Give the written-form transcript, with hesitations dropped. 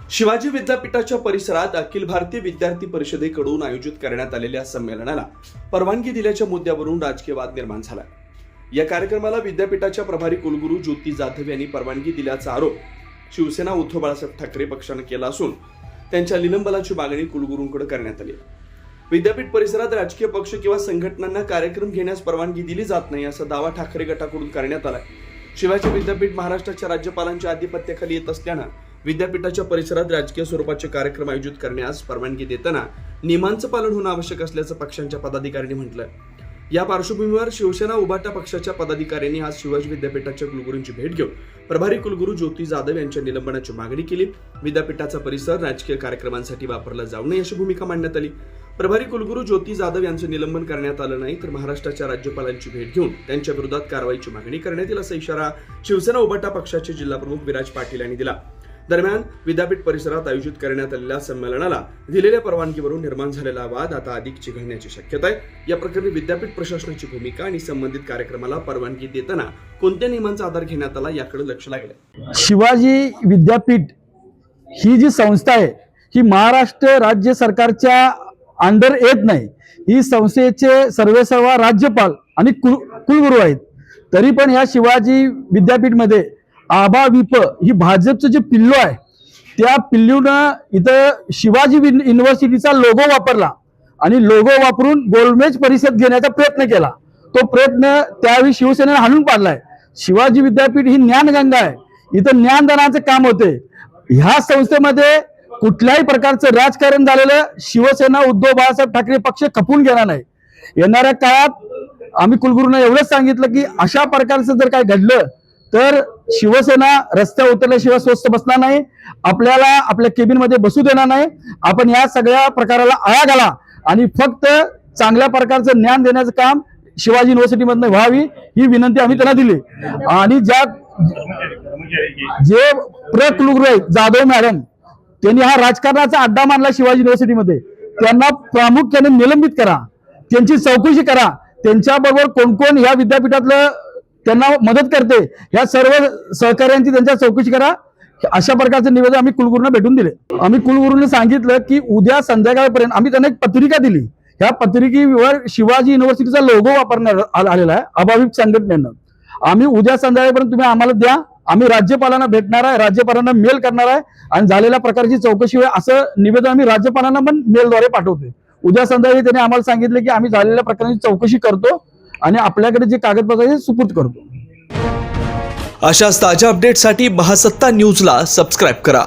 शिवाजी विद्यापीठाच्या परिसरात अखिल भारतीय विद्यार्थी परिषदेकडून आयोजित करण्यात आलेल्या संमेलनाला परवानगी दिल्याच्या मुद्द्यावरून राजकीय वाद निर्माण झाला। या कार्यक्रमाला विद्यापीठाच्या प्रभारी कुलगुरू ज्योती जाधव यांनी परवानगी दिल्याचा आरोप शिवसेना उद्धव बाळासाहेब ठाकरे पक्षाने केला असून त्यांच्या निलंबनाची मागणी कुलगुरूंकडे करण्यात आली। विद्यापीठ परिसरात राजकीय पक्ष किंवा संघटनांना कार्यक्रम घेण्यास परवानगी दिली जात नाही असा दावा ठाकरे गटाकडून करण्यात आला। शिवाजी विद्यापीठ महाराष्ट्राच्या राज्यपालांच्या आधिपत्याखाली येत असल्यानं विद्यापीठाच्या परिसरात राजकीय स्वरूपाचे कार्यक्रम आयोजित करण्यास परवानगी देताना नियमांचं पालन होणं आवश्यक असल्याचं पक्षांच्या पदाधिकाऱ्यांनी म्हटलंय। या पार्श्वभूमीवर शिवसेना उभाटा पक्षाच्या पदाधिकाऱ्यांनी आज शिवाजी विद्यापीठाच्या कुलगुरूंची भेट घेऊन प्रभारी कुलगुरू ज्योती जाधव यांच्या निलंबनाची मागणी केली। विद्यापीठाचा परिसर राजकीय कार्यक्रमांसाठी वापरला जाऊ नये अशी भूमिका मांडण्यात आली। प्रभारी कुलगुरू ज्योती जाधव यांचं निलंबन करण्यात आलं नाही तर महाराष्ट्राच्या राज्यपालांची भेट घेऊन त्यांच्या विरोधात कारवाईची मागणी करण्यात येईल असा इशारा शिवसेना उभाटा पक्षाचे जिल्हाप्रमुख विराज पाटील यांनी दिला। दरम्यान विद्यापीठ परिसरात आयोजित करण्यात आलेल्या संमेलनाला दिलेल्या परवानगीवरून निर्माण झालेला वाद आता अधिक चिघळण्याची शक्यता आहे। या प्रकरणी विद्यापीठ प्रशासनाची भूमिका आणि संबंधित कार्यक्रमाला परवानगी देताना कोणत्या नियमांचा आधार घेण्यात आला याकडे लक्ष लागले। शिवाजी विद्यापीठ ही जी संस्था आहे ही महाराष्ट्र राज्य सरकारच्या अंडर येत नाही। ही संस्थेचे सर्वेसर्वा राज्यपाल आणि कुलगुरू आहेत। तरी पण या शिवाजी विद्यापीठमध्ये आबा विप ही भाजपचं जे पिल्लू आहे त्या पिल्लूनं इथं शिवाजी युनिव्हर्सिटीचा लोगो वापरला आणि लोगो वापरून गोलमेज परिषद घेण्याचा प्रयत्न केला। तो प्रयत्न त्यावेळी शिवसेनेने हाणून पाडलाय। शिवाजी विद्यापीठ ही ज्ञानगंगा आहे, इथं ज्ञानदानाचं काम होते। ह्या संस्थेमध्ये कुठल्याही प्रकारचं राजकारण झालेलं शिवसेना उद्धव बाळासाहेब ठाकरे पक्ष खपून घेणार नाही। येणाऱ्या काळात आम्ही कुलगुरूंना एवढंच सांगितलं की अशा प्रकारचं जर काय घडलं तर शिवसेना रस्त्यावर उतरल्याशिवाय स्वस्त बसणार नाही, आपल्याला आपल्या केबिनमध्ये बसू देणार नाही। आपण या सगळ्या प्रकाराला आळा घाला आणि फक्त चांगल्या प्रकारचं ज्ञान देण्याचं काम शिवाजी युनिव्हर्सिटीमधनं व्हावी ही विनंती आम्ही त्यांना दिली। आणि जे कुलगुरू आहेत जाधव मॅडम त्यांनी हा राजकारणाचा अड्डा मानला शिवाजी युनिव्हर्सिटीमध्ये, त्यांना प्रामुख्याने निलंबित करा, त्यांची चौकशी करा। त्यांच्याबरोबर कोण कोण या विद्यापीठातलं त्यांना मदत करते या सर्व सहकार्यांची त्यांच्या चौकशी करा। अशा प्रकारचे निवेदन आम्ही कुलगुरूंना भेटून दिले। आम्ही कुलगुरूंनी सांगितलं की उद्या संध्याकाळपर्यंत आम्ही त्यांना एक पत्रिका दिली। ह्या पत्रिकेवर शिवाजी युनिव्हर्सिटीचा लोगो वापरण्यात आलेला आहे अभाविप संघटनेनं। आम्ही उद्या संध्याकाळपर्यंत तुम्ही आम्हाला द्या, आम्ही राज्यपालांना भेटणार आहे, राज्यपालांना मेल करणार आहे आणि झालेल्या प्रकारची चौकशी होईल असं निवेदन आम्ही राज्यपालांना पण मेलद्वारे पाठवतोय। उद्या संध्याकाळी त्यांनी आम्हाला सांगितलं की आम्ही झालेल्या प्रकारांची चौकशी करतो आणि आपल्याकडे जे कागदपत्र आहे सुपूर्द करतो। अशाच ताज्या अपडेटसाठी महासत्ता न्यूजला सबस्क्राईब करा।